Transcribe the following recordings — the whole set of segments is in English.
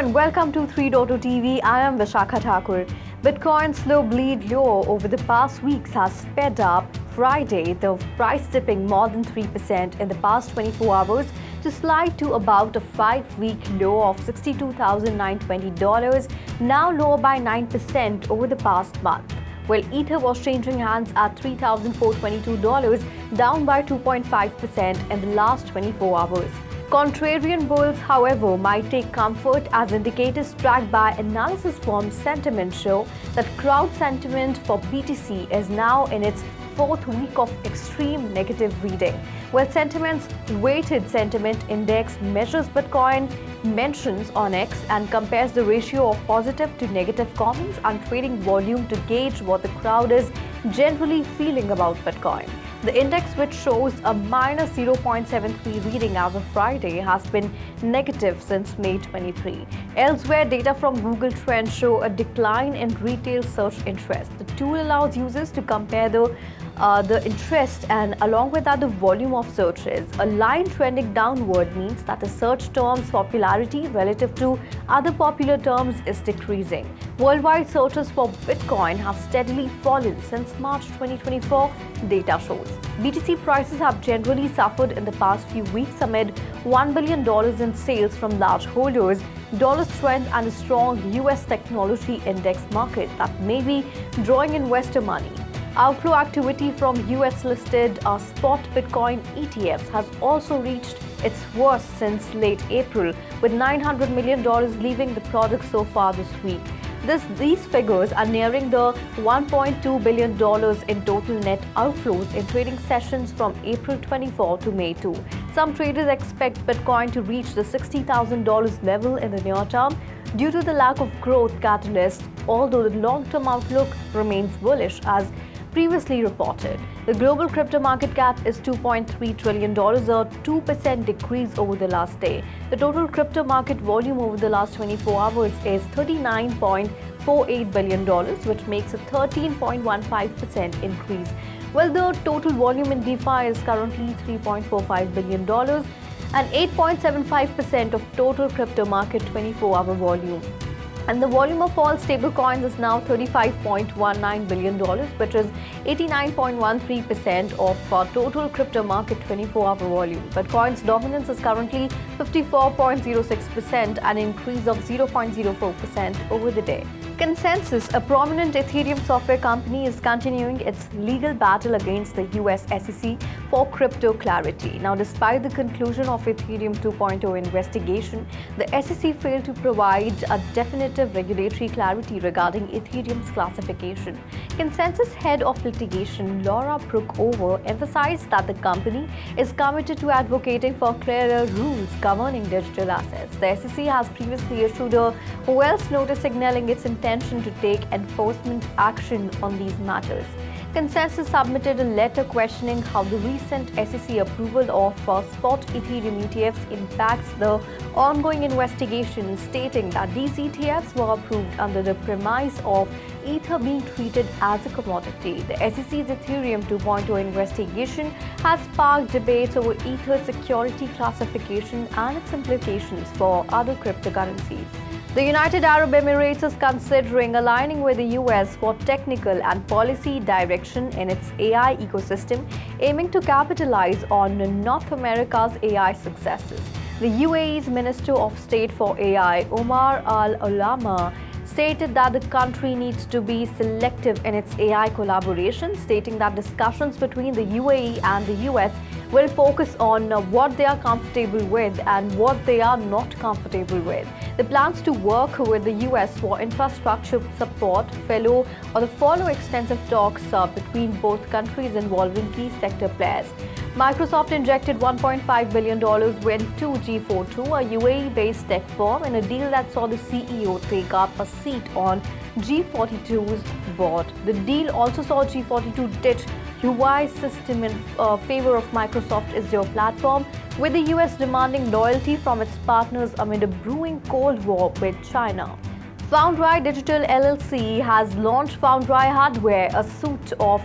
and welcome to 3.0 TV. I am Vishakha Thakur. Bitcoin's slow bleed lower over the past weeks has sped up. Friday, the price dipping more than 3% in the past 24 hours to slide to about a 5-week low of $62,920, now lower by 9% over the past month. While Ether was changing hands at $3,422, down by 2.5% in the last 24 hours. Contrarian bulls, however, might take comfort as indicators tracked by analysis firm Sentiment show that crowd sentiment for BTC is now in its fourth week of extreme negative reading. While Sentiment's weighted sentiment index measures Bitcoin mentions on X and compares the ratio of positive to negative comments and trading volume to gauge what the crowd is generally feeling about Bitcoin. The index, which shows a minus 0.73 reading as of Friday, has been negative since May 23. Elsewhere, data from Google Trends show a decline in retail search interest. The tool allows users to compare the interest and along with that the volume of searches. A line trending downward means that the search term's popularity relative to other popular terms is decreasing. Worldwide searches for Bitcoin have steadily fallen since March 2024, data shows. BTC prices have generally suffered in the past few weeks amid $1 billion in sales from large holders, dollar strength and a strong US technology index market that may be drawing investor money. Outflow activity from US-listed spot Bitcoin ETFs has also reached its worst since late April, with $900 million leaving the product so far this week. These figures are nearing the $1.2 billion in total net outflows in trading sessions from April 24 to May 2. Some traders expect Bitcoin to reach the $60,000 level in the near term due to the lack of growth catalyst, although the long-term outlook remains bullish as previously reported. The global crypto market cap is $2.3 trillion, a 2% decrease over the last day. The total crypto market volume over the last 24 hours is $39.48 billion, which makes a 13.15% increase. While the total volume in DeFi is currently $3.45 billion, and 8.75% of total crypto market 24-hour volume. And the volume of all stablecoins is now $35.19 billion, which is 89.13% of total crypto market 24-hour volume. Bitcoin's dominance is currently 54.06%, an increase of 0.04% over the day. Consensus, a prominent Ethereum software company, is continuing its legal battle against the US SEC for crypto clarity. Now, despite the conclusion of Ethereum 2.0 investigation, the SEC failed to provide a definitive regulatory clarity regarding Ethereum's classification. Consensus head of litigation Laura Brookover emphasized that the company is committed to advocating for clearer rules governing digital assets. The SEC has previously issued a Wells notice signaling its intention to take enforcement action on these matters. Consensus submitted a letter questioning how the recent SEC approval of spot Ethereum ETFs impacts the ongoing investigation, stating that these ETFs were approved under the premise of Ether being treated as a commodity. The SEC's Ethereum 2.0 investigation has sparked debates over Ether's security classification and its implications for other cryptocurrencies. The United Arab Emirates is considering aligning with the US for technical and policy direction in its AI ecosystem, aiming to capitalize on North America's AI successes. The UAE's Minister of State for AI, Omar Al-Olama, stated that the country needs to be selective in its AI collaboration, stating that discussions between the UAE and the US will focus on what they are comfortable with and what they are not comfortable with. The plans to work with the US for infrastructure support follow extensive talks between both countries involving key sector players. Microsoft injected $1.5 billion into G42, a UAE-based tech firm, in a deal that saw the CEO take up a seat on G42's board. The deal also saw G42 ditch UI system in favor of Microsoft Azure platform, with the US demanding loyalty from its partners amid a brewing Cold War with China. Foundry Digital LLC has launched Foundry Hardware, a suite of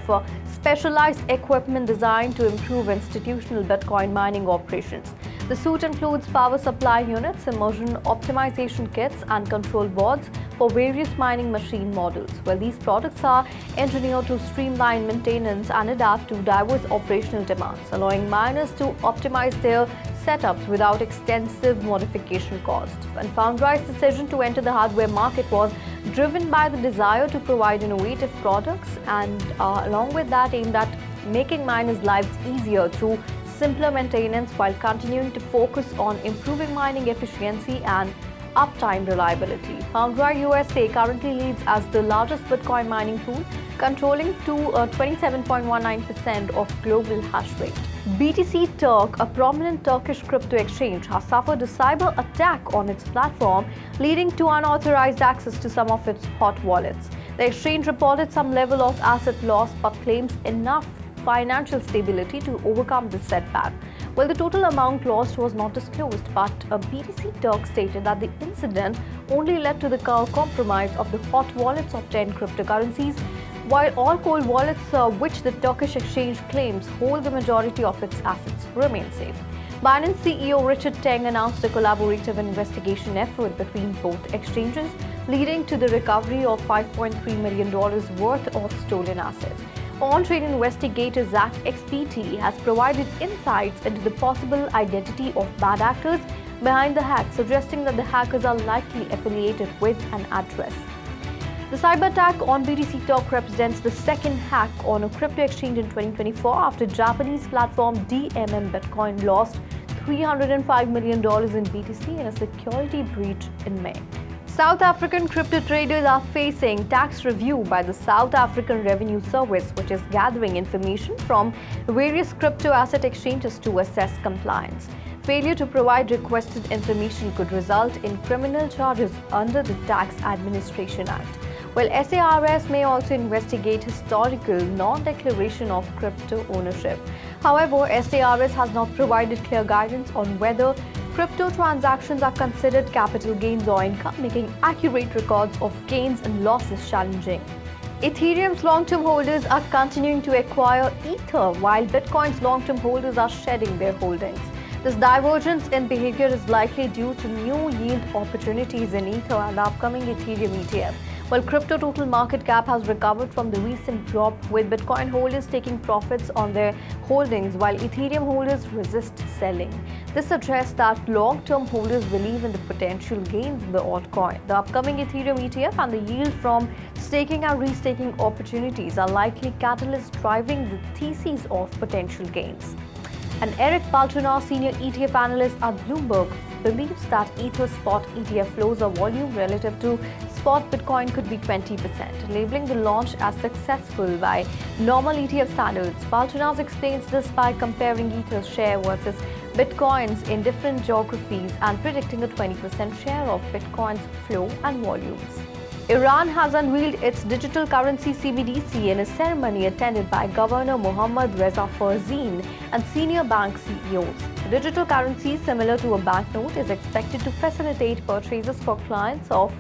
specialized equipment designed to improve institutional Bitcoin mining operations. The suit includes power supply units, immersion optimization kits, and control boards for various mining machine models. Well, these products are engineered to streamline maintenance and adapt to diverse operational demands, allowing miners to optimize their setups without extensive modification costs. And Foundry's decision to enter the hardware market was driven by the desire to provide innovative products and along with that aimed at making miners' lives easier through simpler maintenance while continuing to focus on improving mining efficiency and uptime reliability. Foundry USA currently leads as the largest Bitcoin mining pool, controlling to 27.19% of global hash rate. BTC Turk, a prominent Turkish crypto exchange, has suffered a cyber attack on its platform, leading to unauthorized access to some of its hot wallets. The exchange reported some level of asset loss but claims enough financial stability to overcome this setback. Well, the total amount lost was not disclosed, but BTC Turk stated that the incident only led to the compromise of the hot wallets of 10 cryptocurrencies, while all cold wallets, which the Turkish exchange claims hold the majority of its assets, remain safe. Binance CEO Richard Teng announced a collaborative investigation effort between both exchanges, leading to the recovery of $5.3 million worth of stolen assets. On-chain investigator Zach XPT has provided insights into the possible identity of bad actors behind the hack, suggesting that the hackers are likely affiliated with an address. The cyber attack on BTC Turk represents the second hack on a crypto exchange in 2024 after Japanese platform DMM Bitcoin lost $305 million in BTC in a security breach in May. South African crypto traders are facing tax review by the South African Revenue Service, which is gathering information from various crypto asset exchanges to assess compliance. Failure to provide requested information could result in criminal charges under the Tax Administration Act. Well, SARS may also investigate historical non-declaration of crypto ownership. However, SARS has not provided clear guidance on whether crypto transactions are considered capital gains or income, making accurate records of gains and losses challenging. Ethereum's long-term holders are continuing to acquire Ether, while Bitcoin's long-term holders are shedding their holdings. This divergence in behavior is likely due to new yield opportunities in Ether and the upcoming Ethereum ETF. While crypto total market cap has recovered from the recent drop, with Bitcoin holders taking profits on their holdings while Ethereum holders resist selling. This suggests that long-term holders believe in the potential gains in the altcoin. The upcoming Ethereum ETF and the yield from staking and restaking opportunities are likely catalysts driving the thesis of potential gains. And Eric Balchunas, senior ETF analyst at Bloomberg, believes that Ether spot ETF flows or volume relative to spot Bitcoin could be 20%, labeling the launch as successful by normal ETF standards. Balchunas explains this by comparing Ether's share versus Bitcoin's in different geographies and predicting a 20% share of Bitcoin's flow and volumes. Iran has unveiled its digital currency CBDC in a ceremony attended by Governor Mohammad Reza Fourzine and senior bank CEOs. The digital currency, similar to a banknote, is expected to facilitate purchases for clients of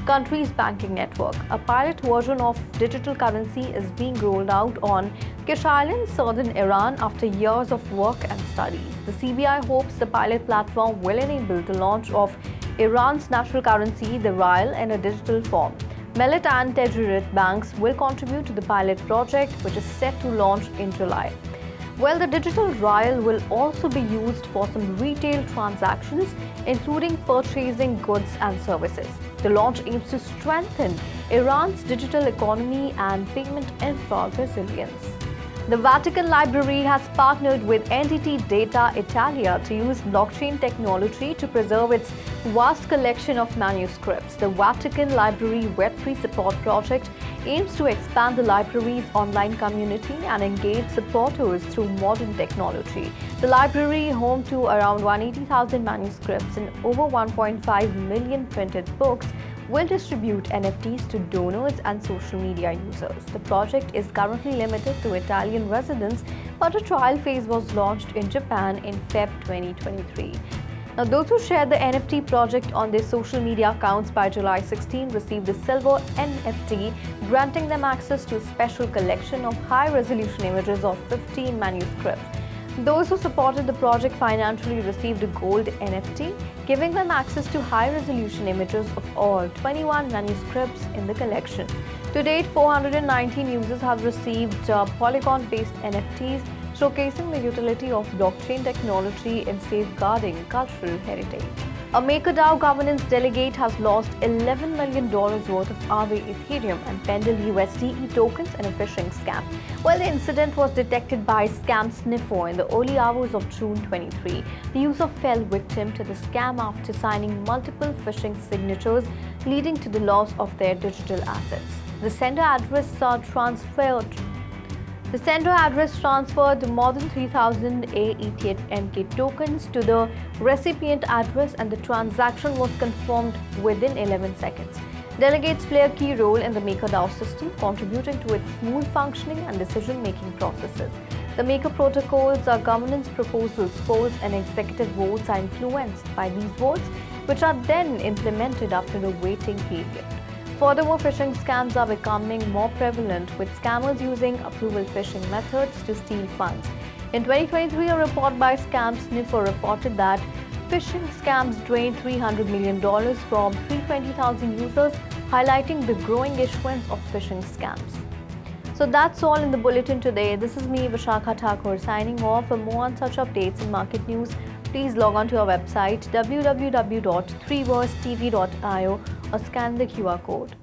country's banking network. A pilot version of digital currency is being rolled out on Kish Island, southern Iran, after years of work and studies. The CBI hopes the pilot platform will enable the launch of Iran's national currency, the rial, in a digital form. Millet and Tejerit banks will contribute to the pilot project, which is set to launch in July. Well, the digital rial will also be used for some retail transactions, including purchasing goods and services. The launch aims to strengthen Iran's digital economy and payment infra resilience. The Vatican Library has partnered with entity Data Italia to use blockchain technology to preserve its vast collection of manuscripts. The Vatican Library Web3 support project aims to expand the library's online community and engage supporters through modern technology. The library, home to around 180,000 manuscripts and over 1.5 million printed books, will distribute NFTs to donors and social media users. The project is currently limited to Italian residents, but a trial phase was launched in Japan in Feb 2023. Now, those who shared the NFT project on their social media accounts by July 16 received the silver NFT, granting them access to a special collection of high-resolution images of 15 manuscripts. Those who supported the project financially received a gold NFT, giving them access to high-resolution images of all 21 manuscripts in the collection. To date, 419 users have received Polygon-based NFTs, showcasing the utility of blockchain technology in safeguarding cultural heritage. A MakerDAO governance delegate has lost $11 million worth of Aave Ethereum and Pendle USDE tokens in a phishing scam. While the incident was detected by Scam Sniffer in the early hours of June 23, the user fell victim to the scam after signing multiple phishing signatures, leading to the loss of their digital assets. The sender address transferred more than 3,000 AETMK tokens to the recipient address, and the transaction was confirmed within 11 seconds. Delegates play a key role in the MakerDAO system, contributing to its smooth functioning and decision-making processes. The Maker protocols, governance proposals, polls, and executive votes are influenced by these votes, which are then implemented after a waiting period. Furthermore, phishing scams are becoming more prevalent, with scammers using approval phishing methods to steal funds. In 2023, a report by Scam Sniffer reported that phishing scams drained $300 million from 320,000 users, highlighting the growing issuance of phishing scams. So that's all in the bulletin today. This is me, Vishakha Thakur, signing off. For more on such updates and market news, please log on to our website www.3versetv.io or scan the QR code.